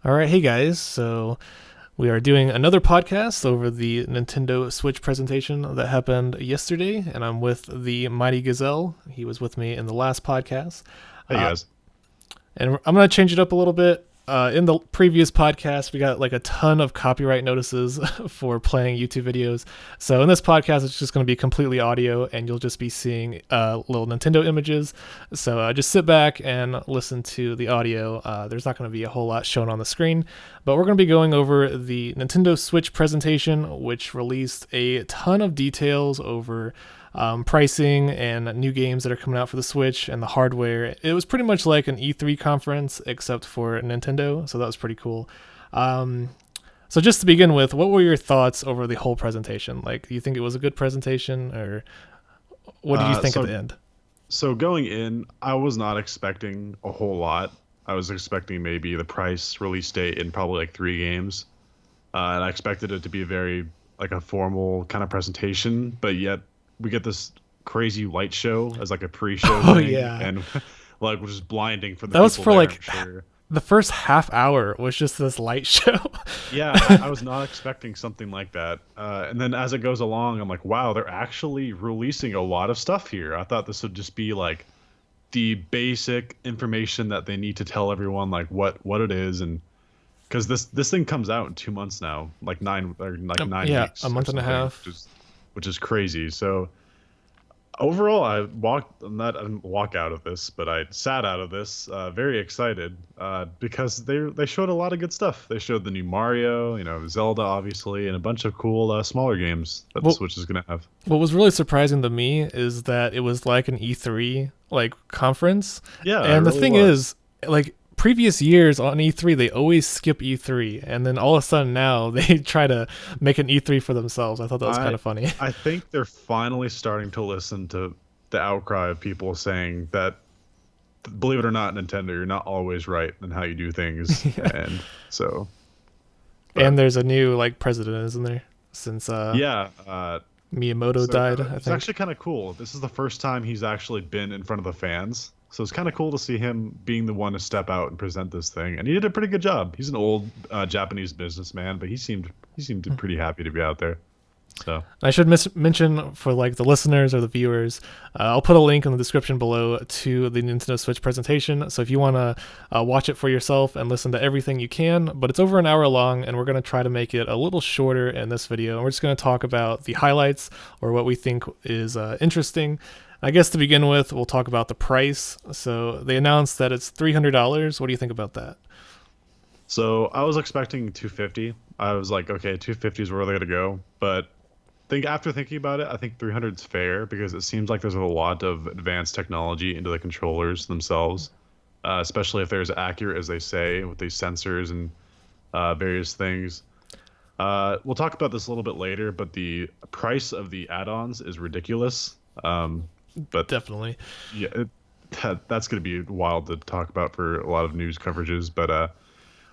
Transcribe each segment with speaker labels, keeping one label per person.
Speaker 1: All right, hey guys. So we are doing another podcast over the Nintendo Switch presentation that happened yesterday, and I'm with the Mighty Gazelle. He was with me in the last podcast.
Speaker 2: Hey
Speaker 1: Uh,
Speaker 2: guys.
Speaker 1: and I'm going to change it up a little bit. In the previous podcast, we got like a ton of copyright notices for playing YouTube videos. So in this podcast, it's just going to be completely audio, and you'll just be seeing little Nintendo images. So just sit back and listen to the audio. There's not going to be a whole lot shown on the screen, but we're going to be going over the Nintendo Switch presentation, which released a ton of details over pricing and new games that are coming out for the Switch and the hardware. It was pretty much like an E3 conference except for Nintendo, so that was pretty cool. Um, so just to begin with, what were your thoughts over the whole presentation? Like, do you think it was a good presentation, or what did you
Speaker 2: Uh,
Speaker 1: think at
Speaker 2: so
Speaker 1: the end?
Speaker 2: so going in, I was not expecting a whole lot. I was expecting maybe the price, release date, and probably like three games. And I expected it to be very like a formal kind of presentation, but yet we get this crazy light show as like a pre-show
Speaker 1: Oh
Speaker 2: thing,
Speaker 1: yeah,
Speaker 2: and like which is blinding for the
Speaker 1: that was
Speaker 2: people
Speaker 1: for
Speaker 2: there, I'm
Speaker 1: like
Speaker 2: sure.
Speaker 1: the first half hour was just this light show.
Speaker 2: Yeah, I was not expecting something like that. And then as it goes along, I'm like, wow, they're actually releasing a lot of stuff here. I thought this would just be like the basic information that they need to tell everyone like what it is, and because this thing comes out in 2 months now, like nine
Speaker 1: Yeah, a
Speaker 2: weeks or
Speaker 1: month and a
Speaker 2: something,
Speaker 1: half.
Speaker 2: which is crazy. So overall, I didn't walk out of this, but I sat out of this very excited because they showed a lot of good stuff. They showed the new Mario, Zelda, obviously, and a bunch of cool smaller games that the
Speaker 1: Well,
Speaker 2: Switch is gonna have.
Speaker 1: what was really surprising to me is that it was like an E3 like conference.
Speaker 2: Yeah, it
Speaker 1: And the
Speaker 2: really
Speaker 1: thing
Speaker 2: was.
Speaker 1: is, like previous years on E3, they always skip E3, and then all of a sudden now they try to make an E3 for themselves. I thought that was kind
Speaker 2: I
Speaker 1: of funny.
Speaker 2: I think they're finally starting to listen to the outcry of people saying that, believe it or not, Nintendo, you're not always right in how you do things,
Speaker 1: Yeah.
Speaker 2: and so, but
Speaker 1: And there's a new like president, isn't there? Since
Speaker 2: yeah,
Speaker 1: Miyamoto
Speaker 2: so
Speaker 1: died, I
Speaker 2: it's
Speaker 1: think.
Speaker 2: actually kind of cool. This is the first time he's actually been in front of the fans, so it's kind of cool to see him being the one to step out and present this thing, and he did a pretty good job. He's an old Japanese businessman, but he seemed pretty happy to be out there. So
Speaker 1: I should mention for like the listeners or the viewers, I'll put a link in the description below to the Nintendo Switch presentation. So if you want to watch it for yourself and listen to everything, you can. But it's over an hour long, and we're going to try to make it a little shorter in this video. And we're just going to talk about the highlights or what we think is interesting. I guess to begin with, we'll talk about the price. So they announced that it's $300. What do you think about that?
Speaker 2: so I was expecting 250. I was like, okay, 250 is where they're gonna go, but think after thinking about it, I think 300 is fair because it seems like there's a lot of advanced technology into the controllers themselves, especially if they're as accurate as they say with these sensors and various things. We'll talk about this a little bit later, but the price of the add-ons is ridiculous. But
Speaker 1: Definitely.
Speaker 2: yeah, that's going to be wild to talk about for a lot of news coverages. But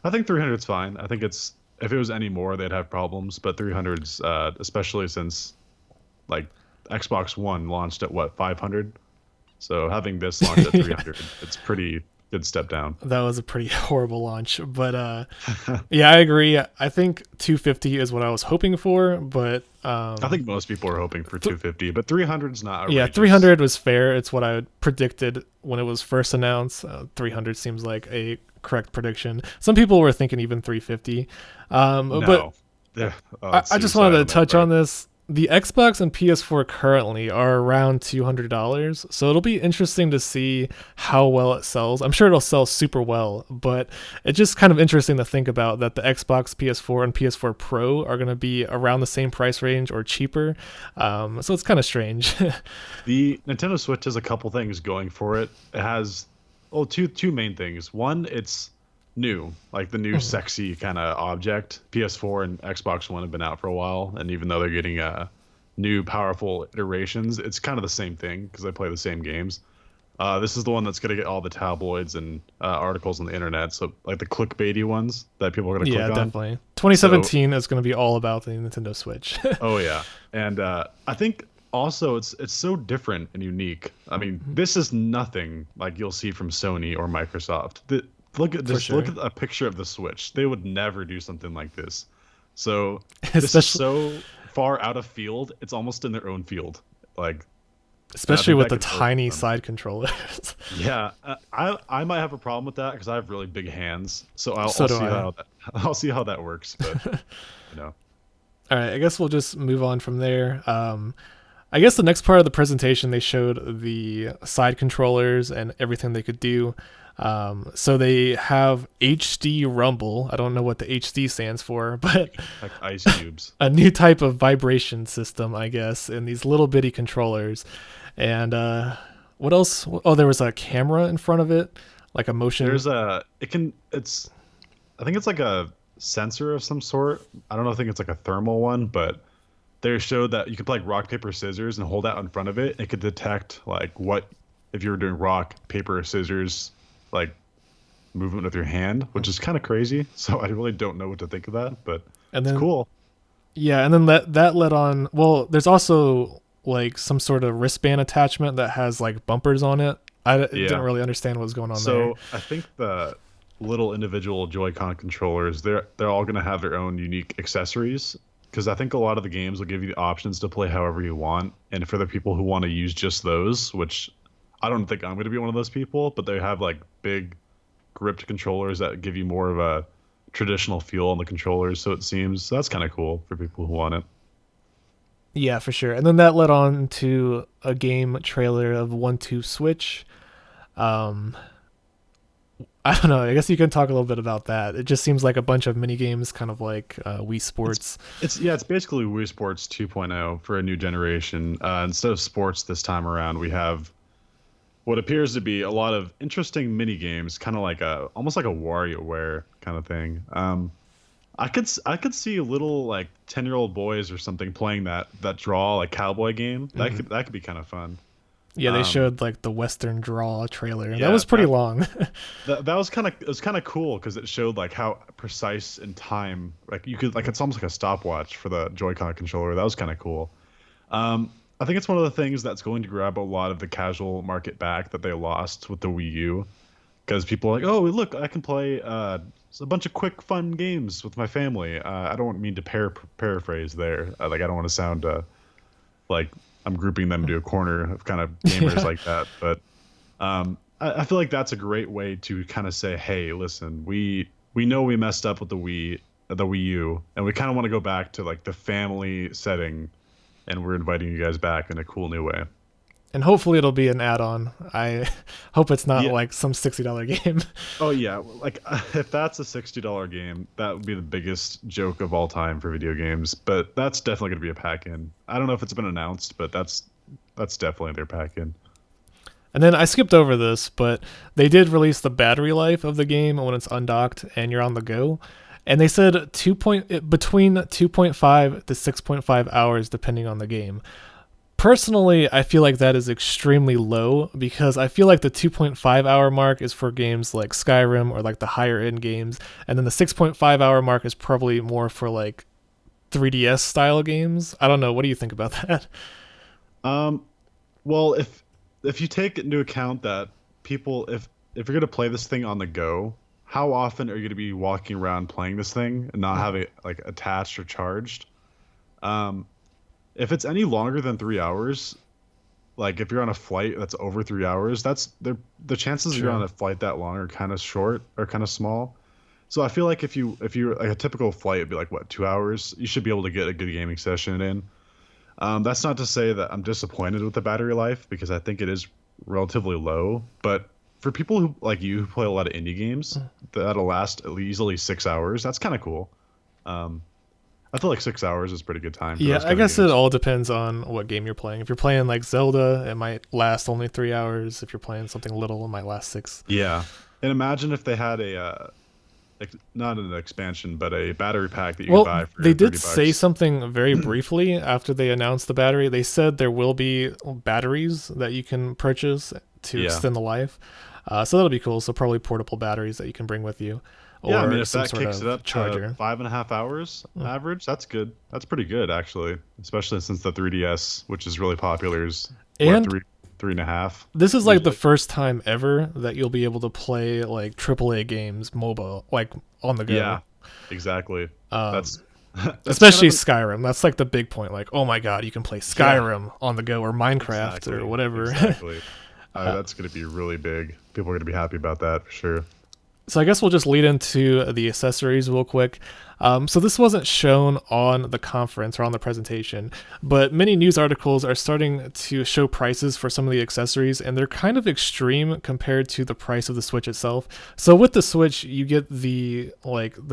Speaker 2: I think 300 is fine. I think it's if it was any more, they'd have problems. But 300's, especially since like Xbox One launched at what 500, so having this launch at 300, it's pretty good step down.
Speaker 1: That was a pretty horrible launch, but yeah, I agree. I think 250 is what I was hoping for, but
Speaker 2: I think most people are hoping for 250, but 300 is not
Speaker 1: yeah,
Speaker 2: outrageous.
Speaker 1: 300 was fair. It's what I predicted when it was first announced. 300 seems like a correct prediction. Some people were thinking even 350. But
Speaker 2: No, yeah, oh,
Speaker 1: I,
Speaker 2: it's
Speaker 1: I just wanted
Speaker 2: suicide
Speaker 1: to
Speaker 2: on that
Speaker 1: touch on
Speaker 2: part.
Speaker 1: this. The Xbox and PS4 currently are around $200, so it'll be interesting to see how well it sells. I'm sure it'll sell super well, but it's just kind of interesting to think about that the Xbox, PS4, and PS4 Pro are going to be around the same price range or cheaper. So it's kind of strange.
Speaker 2: The Nintendo Switch has a couple things going for it. It has, well, two main things. One, it's new, like the new sexy kind of object. PS4 and Xbox One have been out for a while, and even though they're getting new powerful iterations, it's kind of the same thing because they play the same games. This is the one that's going to get all the tabloids and articles on the internet, so like the clickbaity ones that people are going to
Speaker 1: Yeah,
Speaker 2: click on.
Speaker 1: definitely.
Speaker 2: So,
Speaker 1: 2017 is going to be all about the Nintendo Switch.
Speaker 2: oh yeah, and I think also it's so different and unique. I mean, this is nothing like you'll see from Sony or Microsoft.
Speaker 1: for
Speaker 2: look
Speaker 1: sure.
Speaker 2: at a picture of the Switch. They would never do something like this. So this is
Speaker 1: especially
Speaker 2: so far out of field. It's almost in their own field. Like, and I
Speaker 1: especially
Speaker 2: think
Speaker 1: with
Speaker 2: that
Speaker 1: the
Speaker 2: could work for
Speaker 1: tiny
Speaker 2: them.
Speaker 1: side controllers.
Speaker 2: Yeah, I might have a problem with that because I have really big hands. So
Speaker 1: So
Speaker 2: I'll
Speaker 1: do
Speaker 2: see
Speaker 1: I.
Speaker 2: how that I'll see how that works. But you know,
Speaker 1: All right, I guess we'll just move on from there. I guess the next part of the presentation, they showed the side controllers and everything they could do. So they have HD Rumble. I don't know what the HD stands for, but
Speaker 2: like ice cubes.
Speaker 1: a new type of vibration system, I guess, in these little bitty controllers. And what else? Oh, there was a camera in front of it, like a motion.
Speaker 2: There's a it can it's I think it's like a sensor of some sort. I don't know. I think it's like a thermal one, but they showed that you could play like rock paper scissors and hold that in front of it. It could detect like what if you were doing rock paper scissors like movement with your hand, which is kind of crazy. So I really don't know what to think of that, but
Speaker 1: And
Speaker 2: it's
Speaker 1: then
Speaker 2: cool.
Speaker 1: yeah, and then that led on. Well, there's also like some sort of wristband attachment that has like bumpers on it. Didn't
Speaker 2: Yeah.
Speaker 1: really understand what was going on there.
Speaker 2: So I think the little individual Joy-Con controllers, they're all going to have their own unique accessories because I think a lot of the games will give you the options to play however you want. And for the people who want to use just those, which I don't think I'm going to be one of those people, but they have like big gripped controllers that give you more of a traditional feel on the controllers, so it seems. So that's kind of cool for people who want it.
Speaker 1: Yeah, for sure. And then that led on to a game trailer of 1-2 Switch. Um, I don't know. I guess you can talk a little bit about that. It just seems like a bunch of mini games, kind of like Wii
Speaker 2: It's
Speaker 1: Sports.
Speaker 2: it's basically Wii Sports 2.0 for a new generation. Instead of sports this time around, we have what appears to be a lot of interesting mini games, kind of like a almost like a WarioWare kind of thing. I could see little like 10-year-old boys or something playing that draw like cowboy game.
Speaker 1: Hmm.
Speaker 2: That could be kind of fun.
Speaker 1: Yeah, they
Speaker 2: Um,
Speaker 1: showed like the Western Draw trailer. That
Speaker 2: yeah,
Speaker 1: was pretty long.
Speaker 2: that was kind of it was kind of cool because it showed like how precise in time like you could like it's almost like a stopwatch for the Joy-Con controller. That was kind of cool. I think it's one of the things that's going to grab a lot of the casual market back that they lost with the Wii U because people are like, oh, look, I can play a bunch of quick, fun games with my family. I don't mean to paraphrase there. Like, I don't want to sound like I'm grouping them into a corner of kind of gamers
Speaker 1: Yeah.
Speaker 2: like that. But I feel like that's a great way to kind of say, hey, listen, we know we messed up with the Wii U, and we kind of want to go back to like the family setting, and we're inviting you guys back in a cool new way.
Speaker 1: And hopefully it'll be an add-on. I hope it's not
Speaker 2: Yeah.
Speaker 1: like some $60 game.
Speaker 2: Oh yeah. Like if that's a $60 game, that would be the biggest joke of all time for video games. But that's definitely going to be a pack-in. I don't know if it's been announced, but that's definitely their pack-in.
Speaker 1: And then I skipped over this, but they did release the battery life of the game when it's undocked and you're on the go. And they said between 2.5 to 6.5 hours depending on the game. Personally, I feel like that is extremely low because I feel like the 2.5 hour mark is for games like Skyrim or like the higher end games, and then the 6.5 hour mark is probably more for like 3DS style games. I don't know. What do you think about that?
Speaker 2: Um, well, if you take into account that people, if you're going to play this thing on the go, how often are you going to be walking around playing this thing and not have it like attached or charged? Um, if it's any longer than 3 hours, like if you're on a flight that's over 3 hours, that's the chances you're on
Speaker 1: True.
Speaker 2: a flight that long are kind of short or kind of small. So I feel like if you're like a typical flight would be like what 2 hours, you should be able to get a good gaming session in. That's not to say that I'm disappointed with the battery life because I think it is relatively low. But for people who like you who play a lot of indie games, that'll last easily 6 hours. That's kind of cool. Um, I feel like 6 hours is a pretty good time for
Speaker 1: Yeah,
Speaker 2: those
Speaker 1: I
Speaker 2: kind of
Speaker 1: guess it
Speaker 2: games.
Speaker 1: all depends on what game you're playing. If you're playing like Zelda, it might last only 3 hours. If you're playing something little, it might last six.
Speaker 2: Yeah, and imagine if they had a not an expansion, but a battery pack that you could
Speaker 1: Well,
Speaker 2: buy
Speaker 1: they
Speaker 2: for
Speaker 1: did
Speaker 2: 30
Speaker 1: say
Speaker 2: bucks.
Speaker 1: something very briefly after they announced the battery. They said there will be batteries that you can purchase to
Speaker 2: Yeah.
Speaker 1: extend the life. So that'll be cool. So probably portable batteries that you can bring with you,
Speaker 2: Yeah, I mean,
Speaker 1: or
Speaker 2: if
Speaker 1: some
Speaker 2: that
Speaker 1: sort
Speaker 2: kicks it
Speaker 1: of
Speaker 2: up to
Speaker 1: charger.
Speaker 2: 5.5 hours
Speaker 1: Mm.
Speaker 2: average, that's good. That's pretty good, actually. Especially since the 3DS, which is really popular, is what
Speaker 1: And
Speaker 2: 3.5
Speaker 1: This is like the
Speaker 2: usually.
Speaker 1: first time ever that you'll be able to play like AAA games mobile, like on the go.
Speaker 2: Yeah, exactly.
Speaker 1: Um,
Speaker 2: That's that's kind
Speaker 1: Especially
Speaker 2: of
Speaker 1: Skyrim. That's like the big point. Like, oh my god, you can play
Speaker 2: yeah,
Speaker 1: Skyrim on the go or Minecraft or
Speaker 2: exactly,
Speaker 1: whatever.
Speaker 2: exactly.
Speaker 1: uh,
Speaker 2: That's gonna be really big. People are gonna be happy about that for sure.
Speaker 1: So I guess we'll just lead into the accessories real quick. So this wasn't shown on the conference or on the presentation, but many news articles are starting to show prices for some of the accessories, and they're kind of extreme compared to the price of the Switch itself. So with the Switch, you get the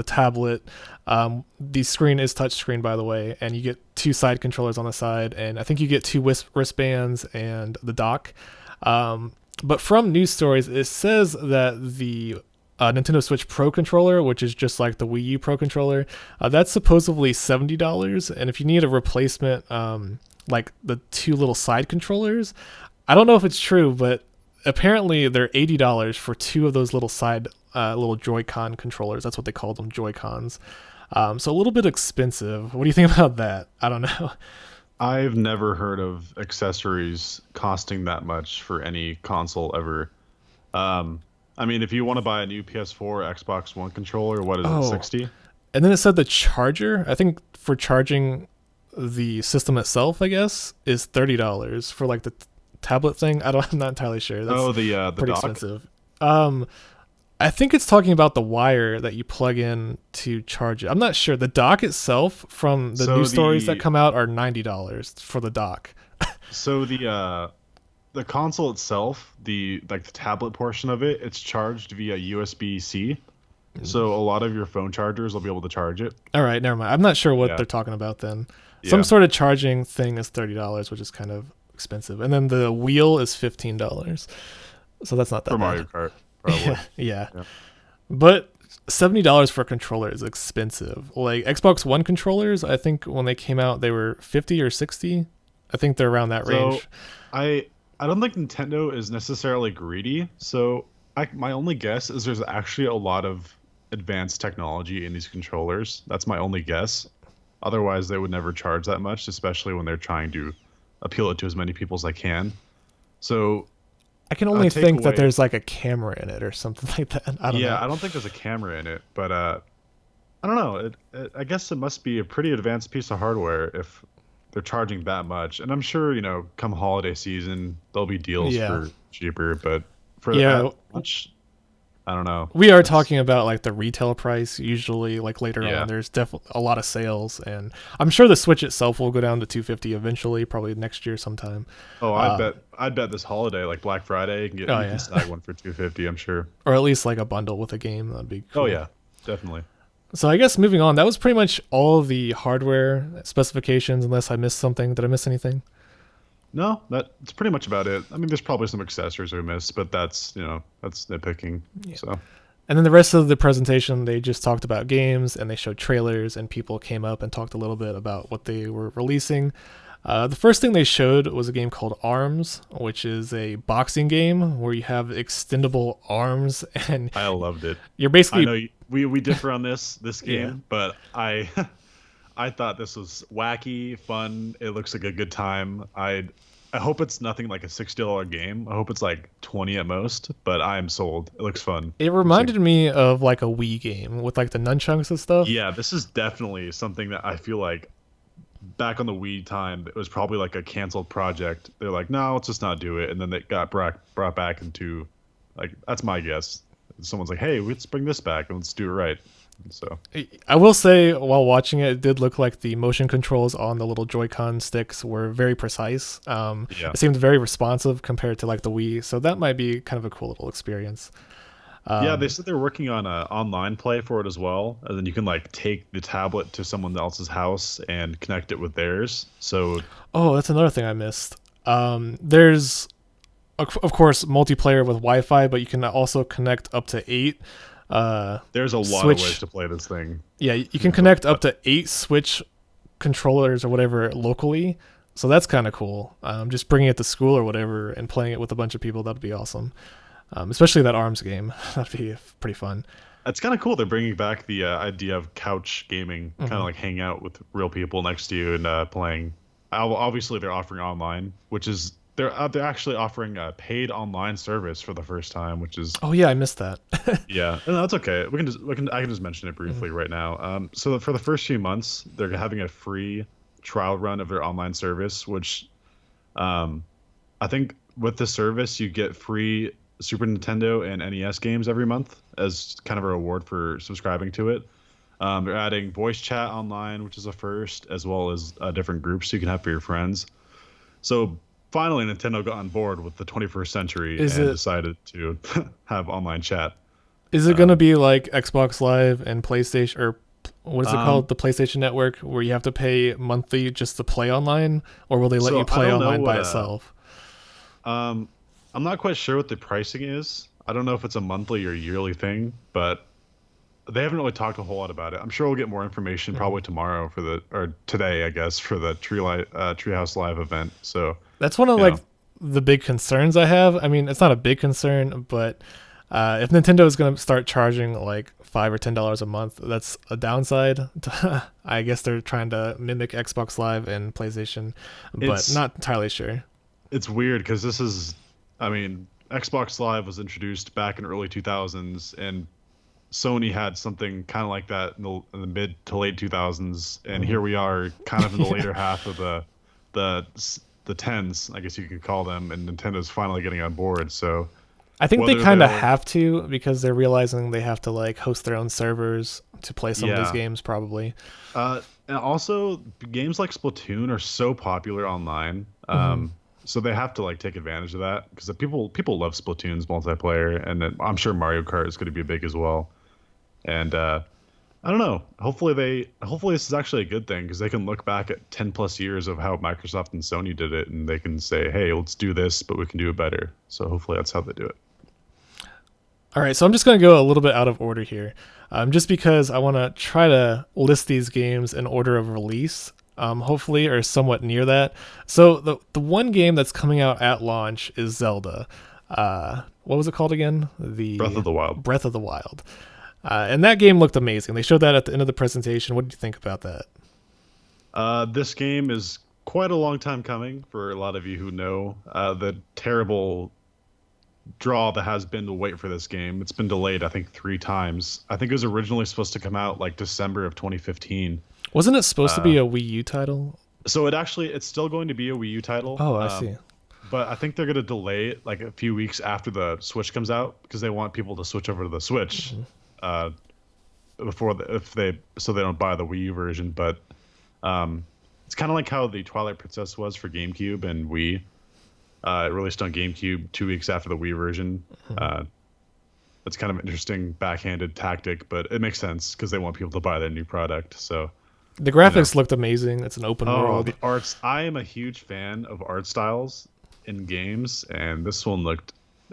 Speaker 1: tablet. The screen is touchscreen, by the way, and you get two side controllers on the side, and I think you get two wristbands and the dock. But from news stories, it says that the Nintendo Switch Pro controller, which is just like the Wii U Pro controller, that's supposedly $70. And if you need a replacement, like the two little side controllers, I don't know if it's true, but apparently they're $80 for two of those little side little Joy-Con controllers. That's what they call them, Joy-Cons. So a little bit expensive. What do you think about that? I don't know.
Speaker 2: I've never heard of accessories costing that much for any console ever. Um, I mean, if you want to buy a new PS4, Xbox One controller, what is it,
Speaker 1: Oh,
Speaker 2: 60?
Speaker 1: and then it said the charger. I think for charging the system itself, I guess, is $30 for like the tablet thing. I'm not entirely sure. That's
Speaker 2: Oh, the
Speaker 1: pretty
Speaker 2: dock.
Speaker 1: expensive. Um, I think it's talking about the wire that you plug in to charge it. I'm not sure. The dock itself from the
Speaker 2: So
Speaker 1: news stories that
Speaker 2: the
Speaker 1: come out are $90 for the dock.
Speaker 2: so the console itself, the tablet portion of it, it's charged via USB-C. So a lot of your phone chargers will be able to charge it.
Speaker 1: All right, never mind. I'm not sure what
Speaker 2: Yeah.
Speaker 1: they're talking about then. Some
Speaker 2: Yeah.
Speaker 1: sort of charging thing is $30, which is kind of expensive. And then the wheel is $15. So that's not that
Speaker 2: For
Speaker 1: bad.
Speaker 2: Mario Kart, probably.
Speaker 1: Yeah.
Speaker 2: Yeah.
Speaker 1: But $70 for a controller is expensive. Like Xbox One controllers, I think when they came out they were 50 or 60. I think they're around that
Speaker 2: So
Speaker 1: range.
Speaker 2: I I don't think Nintendo is necessarily greedy. So my only guess is there's actually a lot of advanced technology in these controllers. That's my only guess. Otherwise, they would never charge that much, especially when they're trying to appeal it to as many people as they can. So
Speaker 1: I can
Speaker 2: a
Speaker 1: only think that
Speaker 2: takeaway.
Speaker 1: there's like a camera in it or something like that. I don't
Speaker 2: Yeah,
Speaker 1: know.
Speaker 2: I don't think there's a camera in it, but I don't know. I guess it must be a pretty advanced piece of hardware if they're charging that much. And I'm sure, come holiday season, there'll be deals
Speaker 1: Yeah.
Speaker 2: for cheaper, but for that
Speaker 1: Yeah,
Speaker 2: much, I don't know.
Speaker 1: we are
Speaker 2: It's
Speaker 1: talking about like the retail price usually like later
Speaker 2: yeah.
Speaker 1: on there's definitely a lot of sales, and I'm sure the Switch itself will go down to 250 eventually, probably next year sometime.
Speaker 2: Oh,
Speaker 1: Uh
Speaker 2: I'd bet this holiday, like Black Friday,
Speaker 1: oh
Speaker 2: you can
Speaker 1: yeah.
Speaker 2: snag one for 250, I'm sure.
Speaker 1: Or at least like a bundle with a game. That'd be
Speaker 2: Oh
Speaker 1: cool.
Speaker 2: yeah, definitely.
Speaker 1: So I guess moving on, that was pretty much all the hardware specifications unless I missed something. Did I miss anything?
Speaker 2: No, that's pretty much about it. I mean, there's probably some accessories we missed, but that's nitpicking.
Speaker 1: Yeah.
Speaker 2: So,
Speaker 1: And then the rest of the presentation, they just talked about games and they showed trailers, and people came up and talked a little bit about what they were releasing. The first thing they showed was a game called Arms, which is a boxing game where you have extendable arms, and
Speaker 2: I loved it.
Speaker 1: you're
Speaker 2: I
Speaker 1: basically
Speaker 2: know we differ on this
Speaker 1: yeah.
Speaker 2: game, but I thought this was wacky, fun. It looks like a good time. I hope it's nothing like a $60 game. I hope it's like 20 at most, but I am sold. It looks fun.
Speaker 1: It
Speaker 2: Looks like
Speaker 1: reminded me of like a Wii game with like the nunchucks and stuff.
Speaker 2: yeah, this is definitely something that I feel like back on the Wii time, it was probably like a canceled project. They're like, no, let's just not do it, and then they got brought back into like that's my guess. Someone's like, hey, let's bring this back and let's do it right. So
Speaker 1: I will say, while watching it, it did look like the motion controls on the little Joy-Con sticks were very precise.
Speaker 2: yeah.
Speaker 1: It seemed very responsive compared to like the Wii, so that might be kind of a cool little experience.
Speaker 2: Yeah, they
Speaker 1: Um,
Speaker 2: said they're working on a online play for it as well, and then you can like take the tablet to someone else's house and connect it with theirs. So
Speaker 1: oh, that's another thing I missed. There's of course multiplayer with Wi-Fi, but you can also connect up to eight.
Speaker 2: there's a lot of ways
Speaker 1: Switch.
Speaker 2: to play this thing.
Speaker 1: Yeah, you can connect up to eight Switch controllers or whatever locally. So that's kind of cool. Just bringing it to school or whatever and playing it with a bunch of people, that'd be awesome. Especially that Arms game. That'd be pretty fun.
Speaker 2: It's kind of cool. They're bringing back the idea of couch gaming, kind of
Speaker 1: Hmm.
Speaker 2: like hang out with real people next to you and playing. Obviously, they're offering online, which is they're actually offering a paid online service for the first time, which is
Speaker 1: Oh yeah, I missed that.
Speaker 2: yeah, no, that's okay. We can I can just mention it
Speaker 1: Mm.
Speaker 2: briefly right now. So for the first few months, they're having a free trial run of their online service, which um, I think with the service you get free Super Nintendo and NES games every month as kind of a reward for subscribing to it. They're adding voice chat online, which is a first, as well as different groups you can have for your friends. So finally, Nintendo got on board with the 21st century
Speaker 1: Is
Speaker 2: and
Speaker 1: it
Speaker 2: decided to have online chat.
Speaker 1: is it gonna
Speaker 2: Um,
Speaker 1: be like Xbox Live and PlayStation, or what is it
Speaker 2: um,
Speaker 1: called, the PlayStation Network, where you have to pay monthly just to play online, or will they let you
Speaker 2: so I
Speaker 1: play
Speaker 2: don't know
Speaker 1: online
Speaker 2: what
Speaker 1: by itself?
Speaker 2: um, I'm not quite sure what the pricing is. I don't know if it's a monthly or yearly thing, but they haven't really talked a whole lot about it. I'm sure we'll get more information
Speaker 1: Mhm.
Speaker 2: probably tomorrow for the or today, I guess, for the Treehouse Live event. So,
Speaker 1: That's one of
Speaker 2: you
Speaker 1: like
Speaker 2: know,
Speaker 1: the big concerns I have. I mean, it's not a big concern, but if Nintendo is going to start charging like $5 or $10 a month, that's a downside. I guess they're trying to mimic Xbox Live and PlayStation, but
Speaker 2: it's
Speaker 1: not entirely sure.
Speaker 2: it's weird because this is, I mean, Xbox Live was introduced back in early 2000s, and Sony had something kind of like that in the mid to late 2000s, and
Speaker 1: Mhm.
Speaker 2: here we are, kind of in the
Speaker 1: Yeah.
Speaker 2: later half of the the tens, I guess you could call them, and Nintendo's finally getting on board. So
Speaker 1: I think they
Speaker 2: whether
Speaker 1: kind of
Speaker 2: they'll,
Speaker 1: have to, because they're realizing they have to like host their own servers to play some of these
Speaker 2: yeah,
Speaker 1: games probably.
Speaker 2: and also games like Splatoon are so popular online,
Speaker 1: Hmm.
Speaker 2: so they have to like take advantage of that because the people love Splatoon's multiplayer, and then I'm sure Mario Kart is going to be big as well. And I don't know. Hopefully this is actually a good thing because they can look back at 10 plus years of how Microsoft and Sony did it, and they can say, "Hey, let's do this, but we can do it better." So hopefully that's how they do it.
Speaker 1: All right, so I'm just going to go a little bit out of order here, just because I want to try to list these games in order of release, hopefully, or somewhat near that. So the one game that's coming out at launch is Zelda. What was it called again?
Speaker 2: Breath
Speaker 1: The
Speaker 2: of the Wild.
Speaker 1: Breath of the Wild. And that game looked amazing. They showed that at the end of the presentation. What did you think about that?
Speaker 2: This game is quite a long time coming for a lot of you who know the terrible draw that has been to wait for this game. It's been delayed, I think, 3 times. I think it was originally supposed to come out like December of 2015.
Speaker 1: Wasn't it supposed to
Speaker 2: Uh,
Speaker 1: be a Wii U title?
Speaker 2: so it's still going to be a Wii U title.
Speaker 1: Oh, I see.
Speaker 2: But I think they're going to delay it like a few weeks after the Switch comes out because they want people to switch over to the Switch
Speaker 1: Hmm.
Speaker 2: uh, before if they so they don't buy the Wii U version. But it's kind of like how the Twilight Princess was for GameCube and Wii. It released on GameCube 2 weeks after the Wii version. Uh, it's kind of an interesting backhanded tactic, but it makes sense because they want people to buy their new product. So
Speaker 1: The
Speaker 2: you know,
Speaker 1: graphics looked amazing. It's an open
Speaker 2: oh,
Speaker 1: world.
Speaker 2: the arts! I am a huge fan of art styles in games, and this one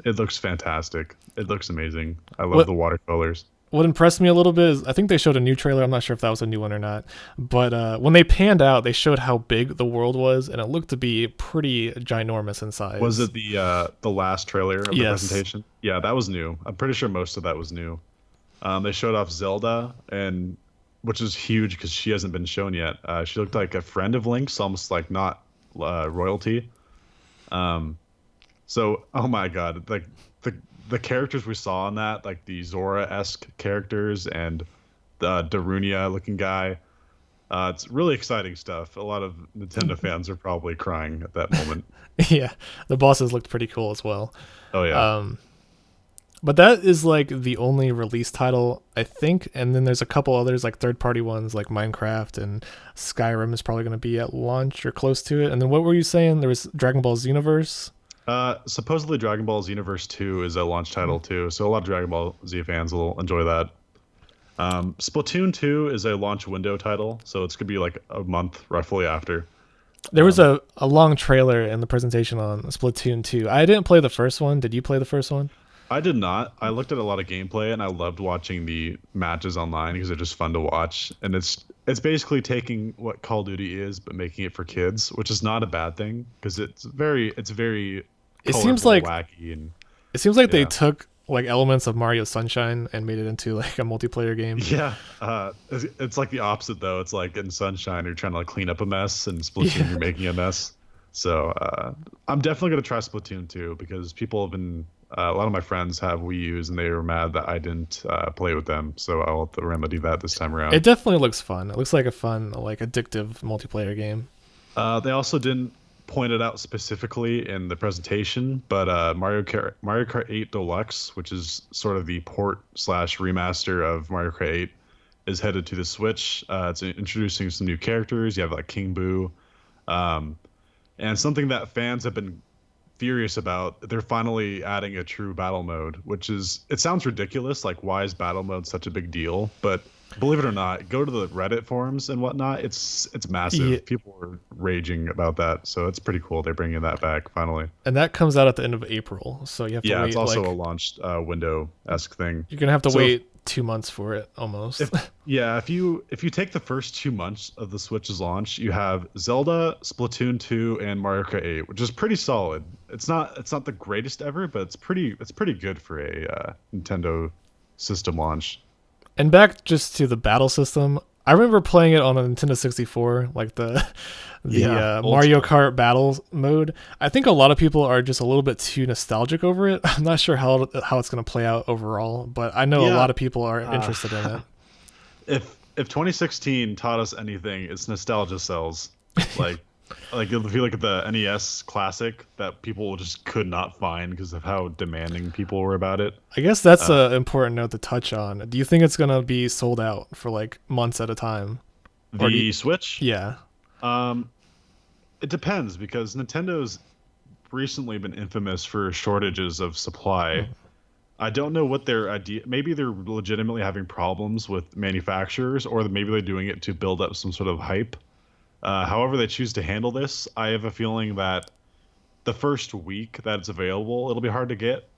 Speaker 2: it looks fantastic. It looks amazing. I love
Speaker 1: What
Speaker 2: the watercolors.
Speaker 1: what impressed me a little bit is I think they showed a new trailer. I'm not sure if that was a new one or not, but when they panned out, they showed how big the world was, and it looked to be pretty ginormous in
Speaker 2: Was
Speaker 1: size.
Speaker 2: it the last trailer of the
Speaker 1: Yes.
Speaker 2: presentation? Yeah, that was new. I'm pretty sure most of that was new. They showed off Zelda, and which is huge because she hasn't been shown yet. She looked like a friend of Link's, almost like not royalty. Um, so, oh my God, like the characters we saw in that, like the Zora-esque characters and the Darunia looking guy. It's really exciting stuff. A lot of Nintendo fans are probably crying at that moment.
Speaker 1: Yeah, the bosses looked pretty cool as well.
Speaker 2: Oh yeah.
Speaker 1: Um, but that is like the only release title, I think. And then there's a couple others, like third party ones like Minecraft and Skyrim is probably going to be at launch or close to it. And then what were you saying? There was Dragon Ball Xenoverse.
Speaker 2: Supposedly Dragon Ball Xenoverse 2 is a launch title too, so a lot of Dragon Ball Z fans will enjoy that. Splatoon 2 is a launch window title, so it's gonna be like a month roughly after.
Speaker 1: There was
Speaker 2: Um,
Speaker 1: a long trailer in the presentation on Splatoon 2. I didn't play the first one. Did you play the first one?
Speaker 2: I did not. I looked at a lot of gameplay and I loved watching the matches online because they're just fun to watch. And it's basically taking what Call of Duty is but making it for kids, which is not a bad thing because it's very
Speaker 1: It seems
Speaker 2: colorful,
Speaker 1: like
Speaker 2: wacky, and
Speaker 1: they
Speaker 2: yeah.
Speaker 1: took like elements of Mario Sunshine and made it into like a multiplayer game.
Speaker 2: Yeah, it's like the opposite though. It's like in Sunshine, you're trying to like clean up a mess, and Splatoon,
Speaker 1: Yeah.
Speaker 2: you're making a mess. So I'm definitely gonna try Splatoon 2 because people have been a lot of my friends have Wii U's and they were mad that I didn't play with them. So I'll have to remedy that this time around.
Speaker 1: It definitely looks fun. It looks like a fun, like addictive multiplayer game.
Speaker 2: They also didn't point it out specifically in the presentation, but Mario Kart 8 Deluxe, which is sort of the port slash remaster of Mario Kart 8, is headed to the Switch. It's introducing some new characters. You have like King Boo, um, and something that fans have been furious about. They're finally adding a true battle mode, which is it sounds ridiculous. Like, why is battle mode such a big deal? But believe it or not, go to the Reddit forums and whatnot. It's massive.
Speaker 1: Yeah,
Speaker 2: People are raging about that, so it's pretty cool. They're bringing that back finally.
Speaker 1: and that comes out at the end of April, so you have to
Speaker 2: Yeah, it's
Speaker 1: wait
Speaker 2: also
Speaker 1: like
Speaker 2: a launched window-esque thing.
Speaker 1: you're gonna have to
Speaker 2: So
Speaker 1: wait 2 months for it almost.
Speaker 2: if you take the first 2 months of the Switch's launch, you have Zelda, Splatoon 2, and Mario Kart 8, which is pretty solid. It's not the greatest ever, but it's pretty good for a Nintendo system launch.
Speaker 1: And back just to the battle system, I remember playing it on a Nintendo 64, like the
Speaker 2: Yeah, old
Speaker 1: Mario
Speaker 2: school.
Speaker 1: Kart battle mode. I think a lot of people are just a little bit too nostalgic over it. I'm not sure how it's going to play out overall, but I know a
Speaker 2: Yeah,
Speaker 1: lot of people are
Speaker 2: uh,
Speaker 1: interested in it.
Speaker 2: if 2016 taught us anything, it's nostalgia sells. Like if you look at the NES Classic, that people just could not find because of how demanding people were about it.
Speaker 1: I guess that's
Speaker 2: Uh,
Speaker 1: an important note to touch on. Do you think it's going to be sold out for like months at a time? Or do you,
Speaker 2: the Switch,
Speaker 1: yeah.
Speaker 2: um, it depends because Nintendo's recently been infamous for shortages of supply.
Speaker 1: Mm.
Speaker 2: I don't know what their idea. Maybe they're legitimately having problems with manufacturers, or maybe they're doing it to build up some sort of hype. However, they choose to handle this, I have a feeling that the first week that it's available, it'll be hard to get,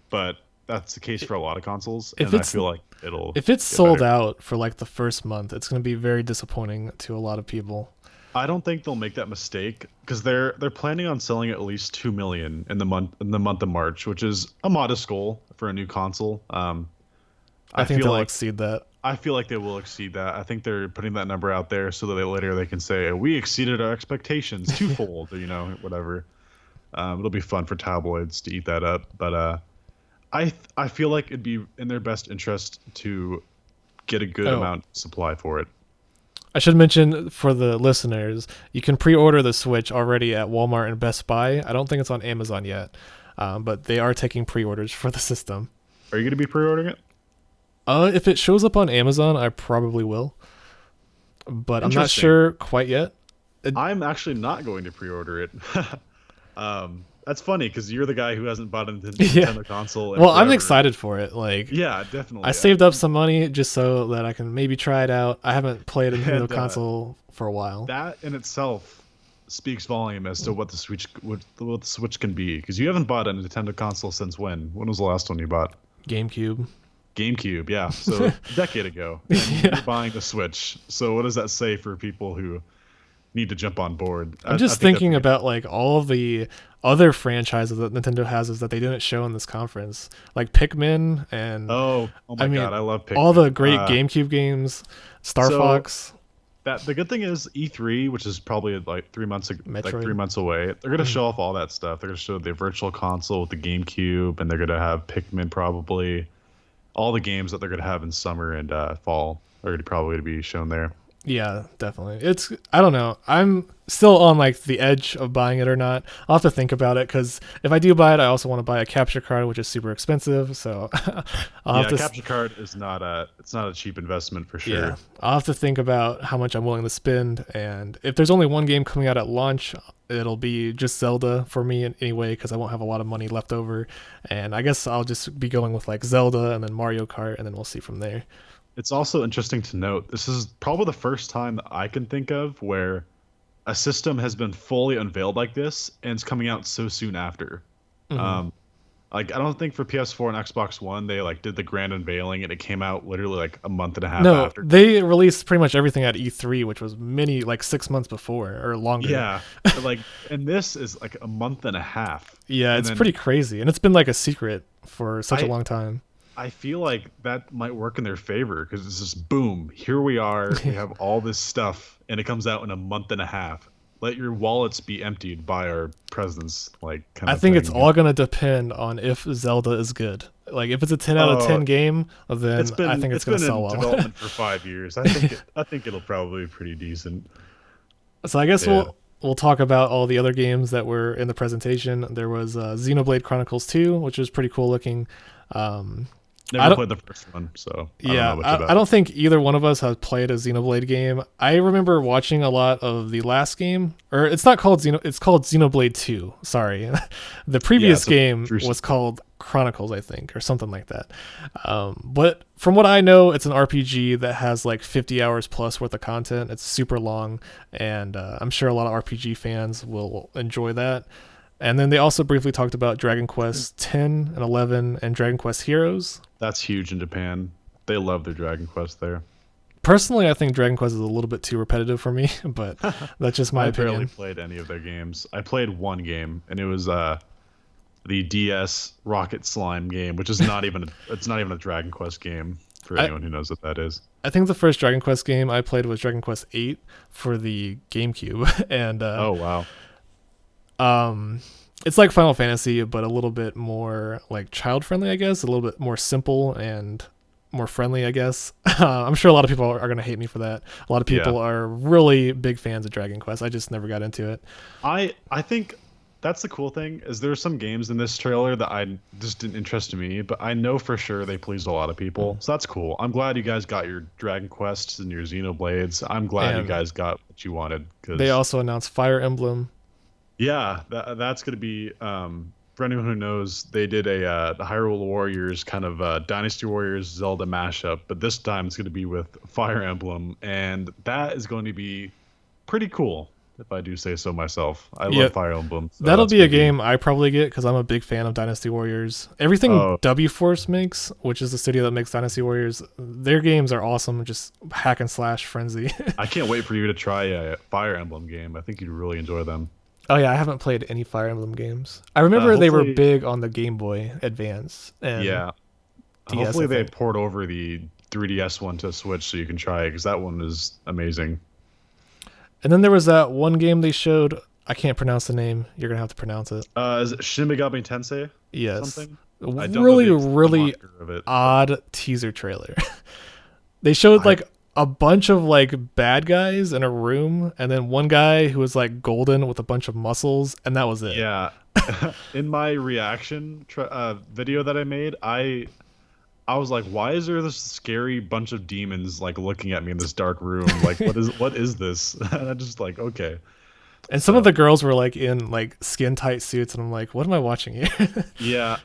Speaker 2: but that's the case for a lot of consoles,
Speaker 1: If
Speaker 2: and I
Speaker 1: it's
Speaker 2: feel like it'll
Speaker 1: if it's
Speaker 2: get
Speaker 1: sold
Speaker 2: better.
Speaker 1: out for like the first month, it's going to be very disappointing to a lot of people.
Speaker 2: I don't think they'll make that mistake because they're planning on selling at least 2 million in the month of March, which is a modest goal for a new console.
Speaker 1: I
Speaker 2: I
Speaker 1: think
Speaker 2: feel
Speaker 1: they'll
Speaker 2: like
Speaker 1: exceed that.
Speaker 2: I feel like they will exceed that. I think they're putting that number out there so that later they can say we exceeded our expectations twofold, or whatever. It'll be fun for tabloids to eat that up, but I feel like it'd be in their best interest to get a good
Speaker 1: Oh,
Speaker 2: amount supply for it.
Speaker 1: I should mention for the listeners, you can pre-order the Switch already at Walmart and Best Buy. I don't think it's on Amazon yet, but they are taking pre-orders for the system.
Speaker 2: Are you going to be pre-ordering it?
Speaker 1: If it shows up on Amazon, I probably will, but I'm not
Speaker 2: Interesting.
Speaker 1: sure quite yet.
Speaker 2: I'm actually not going to pre-order it. That's funny because you're the guy who hasn't bought a
Speaker 1: Yeah.
Speaker 2: Nintendo console in
Speaker 1: Well, I'm
Speaker 2: forever.
Speaker 1: excited for it. Like,
Speaker 2: Yeah,
Speaker 1: I
Speaker 2: definitely.
Speaker 1: saved up some money just so that I can maybe try it out. I haven't played a Nintendo
Speaker 2: And
Speaker 1: console for a while.
Speaker 2: that in itself speaks volume as to what what the Switch can be. Because you haven't bought a Nintendo console since when? When was the last one you bought?
Speaker 1: GameCube.
Speaker 2: GameCube, yeah. So a decade ago, and
Speaker 1: Yeah.
Speaker 2: you're buying the Switch. So what does that say for people who need to jump on board?
Speaker 1: I'm
Speaker 2: I
Speaker 1: just
Speaker 2: think that's
Speaker 1: thinking
Speaker 2: a good.
Speaker 1: about like all of the other franchises that Nintendo has is that they didn't show in this conference, like Pikmin and
Speaker 2: Oh
Speaker 1: I
Speaker 2: my
Speaker 1: mean
Speaker 2: God, I love
Speaker 1: all the
Speaker 2: Pikmin.
Speaker 1: great GameCube games, Star
Speaker 2: So
Speaker 1: Fox,
Speaker 2: that the good thing is E3, which is probably like 3 months like
Speaker 1: Metroid.
Speaker 2: 3 months away. They're gonna show off all that stuff. They're gonna show the virtual console with the GameCube, and they're gonna have Pikmin probably. All the games that they're gonna have in summer and fall are gonna probably be shown there.
Speaker 1: Yeah, definitely. It's I don't know. I'm still on like the edge of buying it or not. I'll have to think about it because if I do buy it, I also want to buy a capture card, which is super expensive. So I'll have
Speaker 2: Yeah,
Speaker 1: to
Speaker 2: capture card is not a cheap investment for
Speaker 1: yeah,
Speaker 2: sure.
Speaker 1: I'll have to think about how much I'm willing to spend. And if there's only one game coming out at launch, it'll be just Zelda for me anyway because I won't have a lot of money left over. And I guess I'll just be going with like Zelda and then Mario Kart, and then we'll see from there.
Speaker 2: It's also interesting to note this is probably the first time that I can think of where a system has been fully unveiled like this and it's coming out so soon after.
Speaker 1: Hmm.
Speaker 2: Um, like I don't think for PS4 and Xbox One they like did the grand unveiling and it came out literally like a month and a half
Speaker 1: No,
Speaker 2: after.
Speaker 1: they released pretty much everything at E3, which was many like 6 months before or longer.
Speaker 2: Yeah, like and this is like a month and a half,
Speaker 1: Yeah,
Speaker 2: and
Speaker 1: it's
Speaker 2: then
Speaker 1: pretty crazy, and it's been like a secret for such a
Speaker 2: I
Speaker 1: long time.
Speaker 2: I feel like that might work in their favor because it's just boom, here we are, we have all this stuff, and it comes out in a month and a half. let your wallets be emptied by our presence, like kind
Speaker 1: I
Speaker 2: of
Speaker 1: think it's
Speaker 2: thing.
Speaker 1: all gonna depend on if Zelda is good. Like if it's a 10 out of
Speaker 2: Oh,
Speaker 1: 10 game, then I think it's
Speaker 2: it's
Speaker 1: gonna
Speaker 2: been
Speaker 1: sell
Speaker 2: in
Speaker 1: well.
Speaker 2: development for 5 years. I think it'll probably be pretty decent.
Speaker 1: So I guess
Speaker 2: Yeah,
Speaker 1: we'll talk about all the other games that were in the presentation. There was Xenoblade Chronicles 2, which was pretty cool looking. Um, I
Speaker 2: never
Speaker 1: don't
Speaker 2: played the first one, so I don't
Speaker 1: Yeah,
Speaker 2: know much
Speaker 1: I
Speaker 2: about it.
Speaker 1: don't think either one of us has played a Xenoblade game. I remember watching a lot of the last game, or it's not called it's called Xenoblade 2. Sorry. The
Speaker 2: Yeah,
Speaker 1: previous
Speaker 2: it's a
Speaker 1: game
Speaker 2: true
Speaker 1: was
Speaker 2: sequel.
Speaker 1: called Chronicles, I think, or something like that. But from what I know, it's an RPG that has like 50 hours plus worth of content. It's super long, and I'm sure a lot of RPG fans will enjoy that. And then they also briefly talked about Dragon Quest 10 and 11 and Dragon Quest Heroes.
Speaker 2: That's huge in Japan. They love their Dragon Quest there.
Speaker 1: Personally, I think Dragon Quest is a little bit too repetitive for me, but that's just my
Speaker 2: I barely
Speaker 1: opinion.
Speaker 2: played any of their games. I played one game, and it was the DS Rocket Slime game, which is not even it's not even a Dragon Quest game for
Speaker 1: I,
Speaker 2: anyone who knows what that is.
Speaker 1: I think the first Dragon Quest game I played was Dragon Quest 8 for the GameCube, and
Speaker 2: Oh wow.
Speaker 1: um, it's like Final Fantasy, but a little bit more like child friendly, I guess, a little bit more simple and more friendly, I guess. I'm sure a lot of people are going to hate me for that. A lot of
Speaker 2: Yeah.
Speaker 1: people are really big fans of Dragon Quest. I just never got into it.
Speaker 2: I think that's the cool thing is there's some games in this trailer that I just didn't interest me, but I know for sure they pleased a lot of people.
Speaker 1: Mm.
Speaker 2: So that's cool. I'm glad you guys got your Dragon Quests and your Xenoblades. I'm glad you
Speaker 1: And
Speaker 2: guys got what you wanted
Speaker 1: they
Speaker 2: because
Speaker 1: also announced Fire Emblem.
Speaker 2: yeah, that's gonna be for anyone who knows, they did a the Hyrule Warriors kind of Dynasty Warriors Zelda mashup, but this time it's gonna be with Fire Emblem, and that is going to be pretty cool if I do say so myself. I
Speaker 1: Yeah,
Speaker 2: love Fire Emblem, so
Speaker 1: that'll
Speaker 2: that's
Speaker 1: be a
Speaker 2: gonna be
Speaker 1: game I probably get because I'm a big fan of Dynasty Warriors. Everything
Speaker 2: oh
Speaker 1: W Force makes, which is the studio that makes Dynasty Warriors, their games are awesome. Just hack and slash frenzy.
Speaker 2: I can't wait for you to try a Fire Emblem game. I think you'd really enjoy them.
Speaker 1: Oh yeah, I haven't played any Fire Emblem games. I remember they were
Speaker 2: Hopefully,
Speaker 1: big on the Game Boy Advance and
Speaker 2: yeah.
Speaker 1: DS, I
Speaker 2: Hopefully they
Speaker 1: think.
Speaker 2: port over the 3DS one to Switch so you can try it because that one is amazing.
Speaker 1: And then there was that one game they showed. I can't pronounce the name. You're gonna have to pronounce it.
Speaker 2: Is it Shin Megami Tensei
Speaker 1: Yes,
Speaker 2: something? I don't know
Speaker 1: really,
Speaker 2: the
Speaker 1: really
Speaker 2: moniker of it.
Speaker 1: odd teaser trailer. They showed
Speaker 2: I
Speaker 1: like a bunch of like bad guys in a room, and then one guy who was like golden with a bunch of muscles, and that was it.
Speaker 2: yeah. In my reaction video that I made, I was like, why is there this scary bunch of demons like looking at me in this dark room? Like, what is this? And I'm just like, okay.
Speaker 1: And some of
Speaker 2: So
Speaker 1: the girls were like in like skin tight suits, and I'm like, what am I watching here?
Speaker 2: yeah,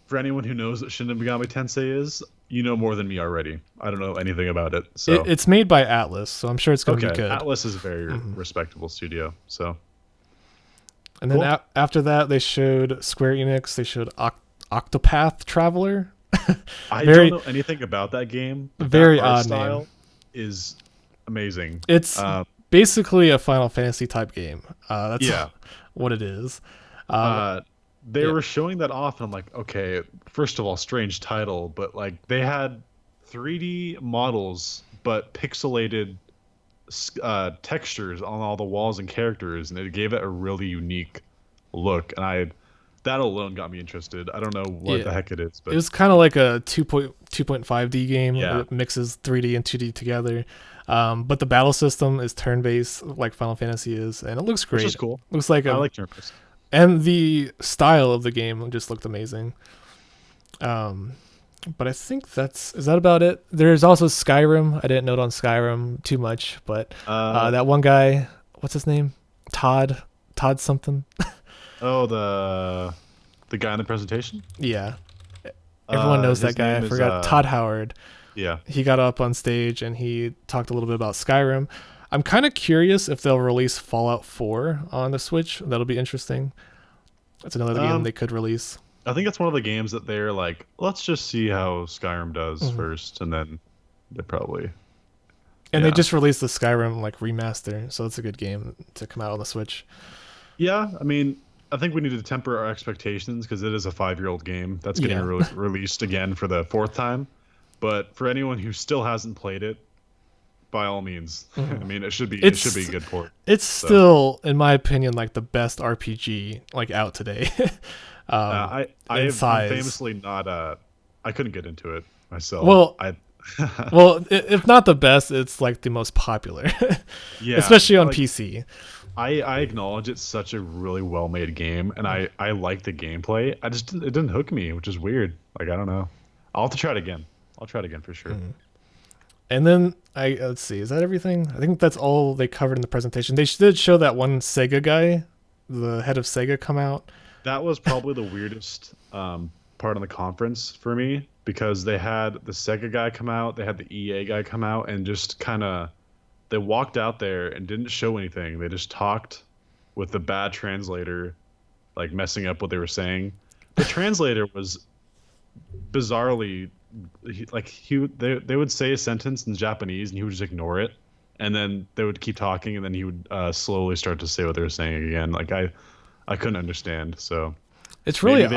Speaker 2: for anyone who knows what Shin Megami Tensei is, you know more than me already. I don't know anything about it. So
Speaker 1: It's made by Atlas, so I'm sure it's gonna be
Speaker 2: okay,
Speaker 1: good.
Speaker 2: Atlas is a very
Speaker 1: Mhm.
Speaker 2: respectable studio. So
Speaker 1: And then
Speaker 2: cool.
Speaker 1: after that, they showed Square Enix. They showed Octopath Traveler.
Speaker 2: I don't
Speaker 1: Very,
Speaker 2: know anything about that game, but that
Speaker 1: very
Speaker 2: art
Speaker 1: odd name.
Speaker 2: style is amazing.
Speaker 1: It's
Speaker 2: Um,
Speaker 1: basically a Final Fantasy type game. That's
Speaker 2: yeah.
Speaker 1: what it is. Um,
Speaker 2: Uh, they
Speaker 1: yeah,
Speaker 2: were showing that off, and I'm like, okay, first of all, strange title, but like they had 3D models, but pixelated textures on all the walls and characters, and it gave it a really unique look. And that alone got me interested. I don't know what the
Speaker 1: yeah.
Speaker 2: heck it is,
Speaker 1: It
Speaker 2: but
Speaker 1: was kind of like a 2.5D game.
Speaker 2: yeah,
Speaker 1: It mixes 3D and 2D together. But the battle system is turn-based, like Final Fantasy is, and it looks
Speaker 2: which
Speaker 1: great.
Speaker 2: is cool.
Speaker 1: Looks like
Speaker 2: I
Speaker 1: a,
Speaker 2: like turn-based.
Speaker 1: and the style of the game just looked amazing. But I think is that about it. There's also Skyrim. I didn't note on Skyrim too much, but
Speaker 2: Uh,
Speaker 1: that one guy, what's his name? Todd something.
Speaker 2: oh, the guy in the presentation.
Speaker 1: Yeah, everyone knows that
Speaker 2: His
Speaker 1: guy. I
Speaker 2: name is
Speaker 1: forgot. Todd Howard.
Speaker 2: yeah.
Speaker 1: He got up on stage and he talked a little bit about Skyrim. I'm kind of curious if they'll release Fallout 4 on the Switch. That'll be interesting. That's another game
Speaker 2: Um,
Speaker 1: they could release.
Speaker 2: I think it's one of the games that they're like, let's just see how Skyrim does
Speaker 1: Mhm.
Speaker 2: first, and then they probably,
Speaker 1: And they
Speaker 2: yeah,
Speaker 1: just released the Skyrim like remaster, so it's a good game to come out on the Switch.
Speaker 2: yeah. I mean, I think we need to temper our expectations because it is a 5-year-old game that's getting
Speaker 1: Yeah.
Speaker 2: released again for the fourth time. But for anyone who still hasn't played it, by all means. I
Speaker 1: Mhm.
Speaker 2: mean, it should be
Speaker 1: It's
Speaker 2: a good port.
Speaker 1: it's
Speaker 2: So
Speaker 1: still, in my opinion, like the best RPG like out today. In
Speaker 2: I'm
Speaker 1: size.
Speaker 2: famously not I couldn't get into it myself.
Speaker 1: Well,
Speaker 2: I
Speaker 1: if not the best, it's like the most popular,
Speaker 2: yeah,
Speaker 1: especially on
Speaker 2: like
Speaker 1: PC.
Speaker 2: I acknowledge it's such a really well made game, and I like the gameplay. It didn't hook me, which is weird. Like I don't know. I'll have to try it again. I'll try it again for sure.
Speaker 1: And then let's see, is that everything? I think that's all they covered in the presentation. They did show that one Sega guy, the head of Sega, come out.
Speaker 2: That was probably the weirdest part of the conference for me because they had the Sega guy come out, they had the EA guy come out, and just kind of they walked out there and didn't show anything. They just talked with the bad translator, like messing up what they were saying. The translator was bizarrely they would say a sentence in Japanese and he would just ignore it, and then they would keep talking and then he would slowly start to say what they were saying again. Like I couldn't understand. So
Speaker 1: It's really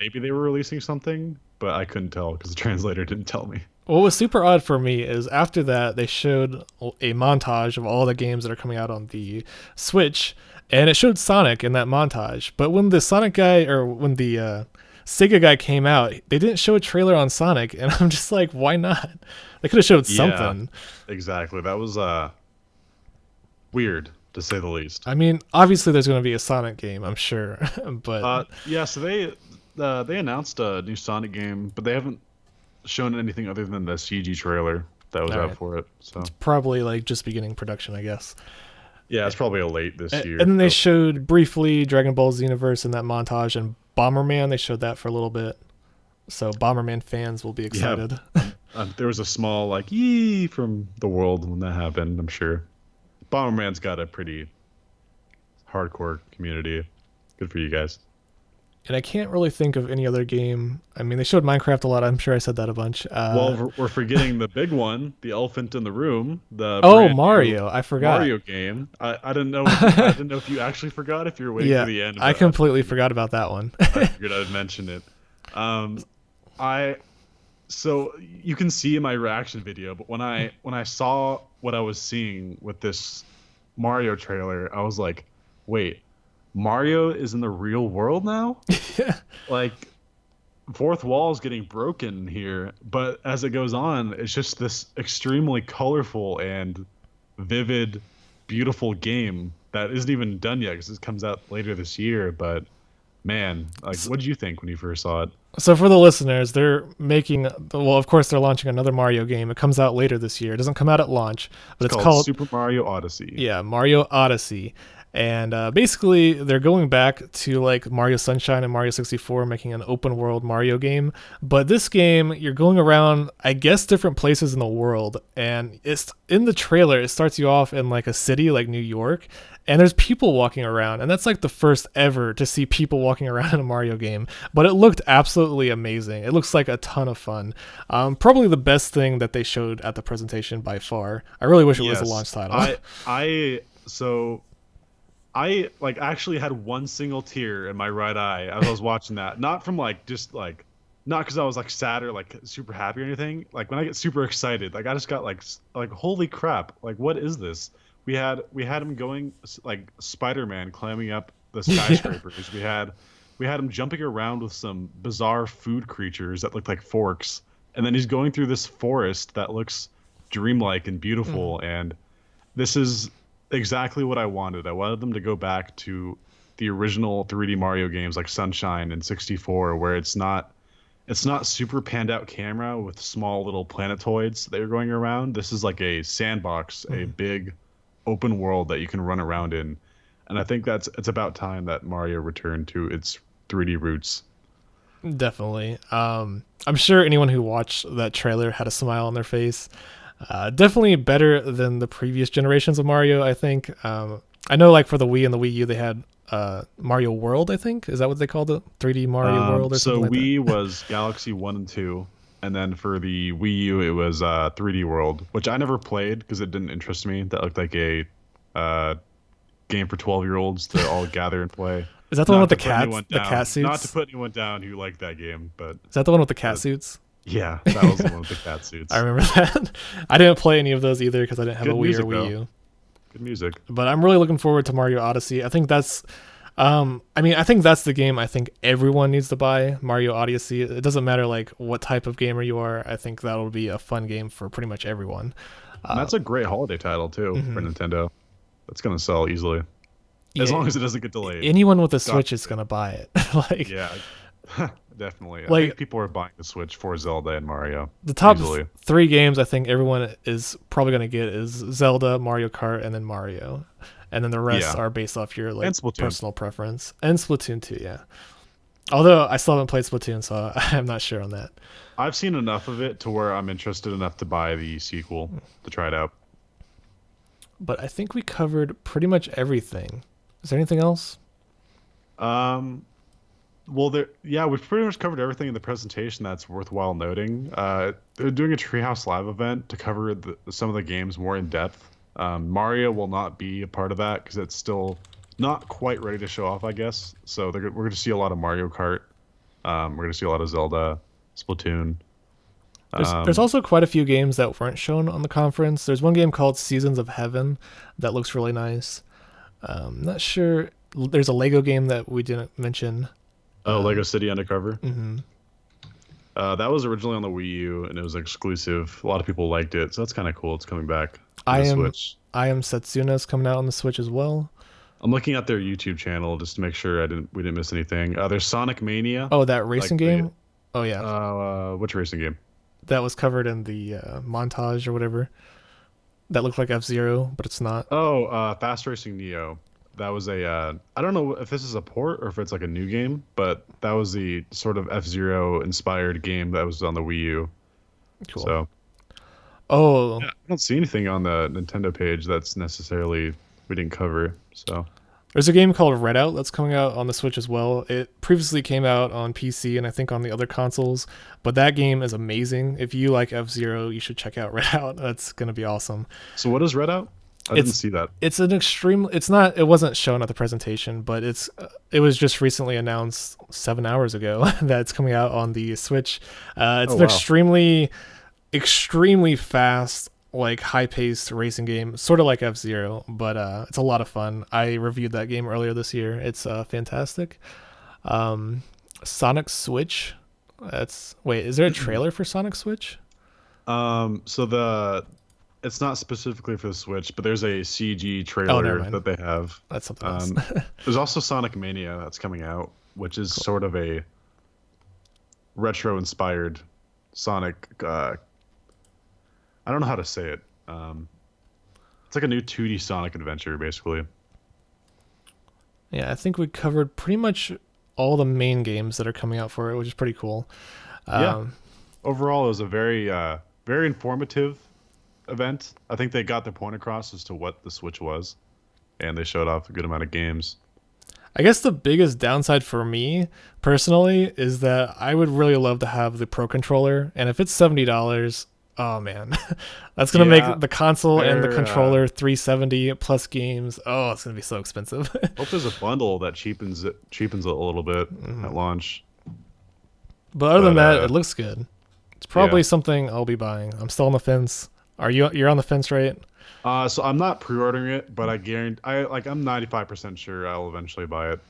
Speaker 2: maybe they were releasing something, but I couldn't tell because the translator didn't tell me.
Speaker 1: what was super odd for me is after that they showed a montage of all the games that are coming out on the Switch, and it showed Sonic in that montage. But when the Sonic guy or when the Sega guy came out, they didn't show a trailer on Sonic, and I'm just like, why not? They could have showed
Speaker 2: Yeah,
Speaker 1: something.
Speaker 2: exactly. That was weird to say the least.
Speaker 1: I mean, obviously there's going to be a Sonic game, I'm sure, but
Speaker 2: Yeah, so they announced a new Sonic game, but they haven't shown anything other than the CG trailer that was
Speaker 1: all
Speaker 2: out
Speaker 1: right,
Speaker 2: for it. So
Speaker 1: probably like just beginning production, I guess.
Speaker 2: yeah, it's probably a late this year.
Speaker 1: And then they
Speaker 2: So,
Speaker 1: showed briefly Dragon Ball Xenoverse in that montage, and Bomberman. They showed that for a little bit, so Bomberman fans will be
Speaker 2: yeah,
Speaker 1: excited.
Speaker 2: there was a small like yee from the world when that happened. I'm sure Bomberman's got a pretty hardcore community. Good for you guys.
Speaker 1: And I can't really think of any other game. I mean, they showed Minecraft a lot. I'm sure I said that a bunch.
Speaker 2: Well, we're forgetting the big one, the elephant in the room, the
Speaker 1: Oh,
Speaker 2: brand new
Speaker 1: Mario! I forgot.
Speaker 2: Mario game. I didn't know. I didn't know if you actually forgot. If you were waiting for
Speaker 1: Yeah,
Speaker 2: the end,
Speaker 1: I
Speaker 2: but
Speaker 1: completely forgot about that one.
Speaker 2: I figured I'd mention it. Um, I so you can see in my reaction video, but when I saw what I was seeing with this Mario trailer, I was like, wait, Mario is in the real world now?
Speaker 1: Yeah.
Speaker 2: Like fourth wall is getting broken here, but as it goes on, it's just this extremely colorful and vivid, beautiful game that isn't even done yet because it comes out later this year. But man, like, what did you think when you first saw it?
Speaker 1: So for the listeners, they're making well, of course, they're launching another Mario game. It comes out later this year. It doesn't come out at launch, but it's
Speaker 2: Called
Speaker 1: called
Speaker 2: Super Mario Odyssey.
Speaker 1: yeah, Mario Odyssey. And basically, they're going back to like Mario Sunshine and Mario 64, making an open world Mario game. But this game, you're going around, I guess, different places in the world. And it's in the trailer, it starts you off in like a city like New York. And there's people walking around. And that's like the first ever to see people walking around in a Mario game. But it looked absolutely amazing. It looks like a ton of fun. Probably the best thing that they showed at the presentation by far. I really wish it was a launch title.
Speaker 2: So I like actually had one single tear in my right eye as I was watching that. Not from like just like not because I was like sad or like super happy or anything. Like when I get super excited, like I just got like holy crap! Like what is this? We had him going like Spider-Man climbing up the skyscrapers. We had him jumping around with some bizarre food creatures that looked like forks, and then he's going through this forest that looks dreamlike and beautiful. And this is exactly what I wanted. I wanted them to go back to the original 3D Mario games like Sunshine and 64, where it's not super panned out camera with small little planetoids that are going around. This is like a sandbox, a big open world that you can run around in. And I think it's about time that Mario returned to its 3D roots.
Speaker 1: Definitely. I'm sure anyone who watched that trailer had a smile on their face. Definitely better than the previous generations of Mario, I think. I know, like for the Wii and the Wii U, they had Mario World. I think is that what they called it? 3D Mario World or something like that.
Speaker 2: So Wii was Galaxy 1 and 2, and then for the Wii U it was 3D World, which I never played because it didn't interest me. That looked like a game for 12-year-olds to all gather and play.
Speaker 1: Is that the one with the
Speaker 2: to put anyone
Speaker 1: cat
Speaker 2: down.
Speaker 1: suits?
Speaker 2: Not to put anyone down who liked that game, but
Speaker 1: Is that the one with the cat suits?
Speaker 2: Yeah, that was the one with the cat
Speaker 1: I
Speaker 2: suits.
Speaker 1: remember that. I didn't play any of those either because I didn't have a
Speaker 2: Good
Speaker 1: Wii or
Speaker 2: music
Speaker 1: Wii
Speaker 2: though.
Speaker 1: U.
Speaker 2: Good music.
Speaker 1: But I'm really looking forward to Mario Odyssey. I think that's I mean, I think that's the game I think everyone needs to buy, Mario Odyssey. It doesn't matter like what type of gamer you are. I think that'll be a fun game for pretty much everyone.
Speaker 2: And
Speaker 1: Uh,
Speaker 2: that's a great holiday title too for
Speaker 1: mhm.
Speaker 2: Nintendo. That's gonna sell easily as
Speaker 1: Yeah,
Speaker 2: long as it doesn't get delayed.
Speaker 1: anyone with a
Speaker 2: God
Speaker 1: Switch is
Speaker 2: forbid.
Speaker 1: gonna buy it. like
Speaker 2: Yeah, definitely. I
Speaker 1: like
Speaker 2: think people are buying the Switch for Zelda and Mario
Speaker 1: the top
Speaker 2: easily.
Speaker 1: three games I think everyone is probably gonna get is Zelda, Mario Kart, and then Mario, and then the rest
Speaker 2: Yeah,
Speaker 1: are based off your like
Speaker 2: and Splatoon.
Speaker 1: personal preference. And Splatoon 2, yeah. Although I still haven't played Splatoon, so I'm not sure on that.
Speaker 2: I've seen enough of it to where I'm interested enough to buy the sequel to try it out.
Speaker 1: But I think we covered pretty much everything. Is there anything else?
Speaker 2: Um, well, yeah, we've pretty much covered everything in the presentation that's worthwhile noting. They're doing a Treehouse Live event to cover some of the games more in depth. Mario will not be a part of that because it's still not quite ready to show off, I guess. So we're going to see a lot of Mario Kart. We're going to see a lot of Zelda, Splatoon.
Speaker 1: There's
Speaker 2: Um,
Speaker 1: also quite a few games that weren't shown on the conference. There's one game called Seasons of Heaven that looks really nice. Not sure. There's a Lego game that we didn't mention.
Speaker 2: oh, Lego
Speaker 1: Um,
Speaker 2: City Undercover.
Speaker 1: mhm.
Speaker 2: That was originally on the Wii U and it was exclusive. A lot of people liked it, so that's kind of cool. It's coming back to
Speaker 1: I
Speaker 2: the
Speaker 1: am
Speaker 2: Switch.
Speaker 1: I am Setsuna's coming out on the Switch as well.
Speaker 2: I'm looking at their YouTube channel just to make sure we didn't miss anything. There's Sonic Mania,
Speaker 1: Oh, that
Speaker 2: like
Speaker 1: racing
Speaker 2: the
Speaker 1: game. Oh yeah,
Speaker 2: which racing game?
Speaker 1: that was covered in the montage or whatever. That looked like F-Zero, but it's not.
Speaker 2: Oh, Fast Racing Neo. That was a I don't know if this is a port or if it's like a new game, but that was the sort of F-Zero inspired game that was on the Wii U.
Speaker 1: Cool.
Speaker 2: So
Speaker 1: Oh,
Speaker 2: yeah, I don't see anything on the Nintendo page that's necessarily we didn't cover. So
Speaker 1: there's a game called Redout that's coming out on the Switch as well. It previously came out on PC and I think on the other consoles, but that game is amazing. If you like F-Zero, you should check out Redout. That's going to be awesome.
Speaker 2: what is Red Out? I didn't
Speaker 1: It's
Speaker 2: see that.
Speaker 1: it's an extreme it's not it wasn't shown at the presentation, but it was just recently announced 7 hours ago that it's coming out on the Switch. It's
Speaker 2: Oh
Speaker 1: an
Speaker 2: wow.
Speaker 1: extremely fast, like high paced racing game, sort of like F-Zero, but it's a lot of fun. I reviewed that game earlier this year. It's fantastic. Um, Sonic Switch. That's wait, is there a trailer for Sonic Switch?
Speaker 2: So it's not specifically for the Switch, but there's a CG
Speaker 1: Oh, never
Speaker 2: trailer
Speaker 1: mind.
Speaker 2: that they have.
Speaker 1: That's something else.
Speaker 2: Um, there's also Sonic Mania that's coming out, which is
Speaker 1: Cool.
Speaker 2: sort of a retro-inspired Sonic. I don't know how to say it. It's like a new 2D Sonic adventure, basically.
Speaker 1: Yeah, I think we covered pretty much all the main games that are coming out for it, which is pretty cool.
Speaker 2: Yeah.
Speaker 1: Um,
Speaker 2: Overall, it was a very informative event. I think they got their point across as to what the Switch was, and they showed off a good amount of games.
Speaker 1: I guess the biggest downside for me personally is that I would really love to have the Pro controller, and if it's $70, oh man, that's gonna
Speaker 2: Yeah,
Speaker 1: make the console and the
Speaker 2: they're
Speaker 1: controller 370 plus games. Oh, it's gonna be so expensive.
Speaker 2: hope there's a bundle that cheapens it a little bit
Speaker 1: Mhm.
Speaker 2: at launch.
Speaker 1: But other than
Speaker 2: But
Speaker 1: that, it looks good. It's
Speaker 2: yeah.
Speaker 1: probably something I'll be buying. I'm still on the fence. You're on the fence, right?
Speaker 2: So I'm not pre-ordering it, but I guarantee I'm 95% sure I'll eventually buy it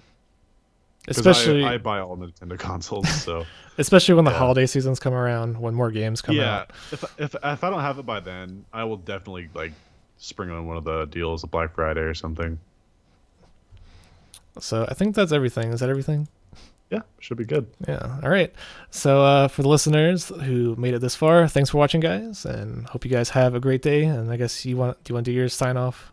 Speaker 2: because I
Speaker 1: Especially
Speaker 2: buy all Nintendo consoles. So
Speaker 1: especially when the
Speaker 2: yeah,
Speaker 1: holiday seasons come around, when more games come
Speaker 2: yeah.
Speaker 1: out.
Speaker 2: If I don't have it by then, I will definitely like spring on one of the deals, a Black Friday or something.
Speaker 1: So I think that's everything. Is that everything?
Speaker 2: Yeah, should be good.
Speaker 1: Yeah. All right. So for the listeners who made it this far, thanks for watching, guys, and hope you guys have a great day. And I guess do you want to do your sign off?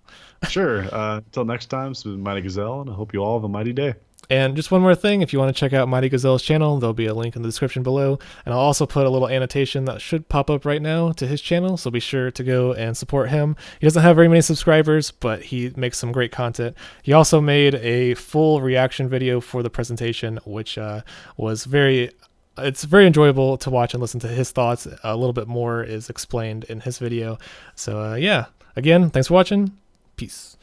Speaker 2: Sure. Until next time, this is Mighty Gazelle, and I hope you all have a mighty day.
Speaker 1: And just one more thing, if you want to check out Mighty Gazelle's channel, there'll be a link in the description below. And I'll also put a little annotation that should pop up right now to his channel, so be sure to go and support him. He doesn't have very many subscribers, but he makes some great content. He also made a full reaction video for the presentation, which was it's very enjoyable to watch and listen to his thoughts. A little bit more is explained in his video. So yeah, again, thanks for watching. Peace.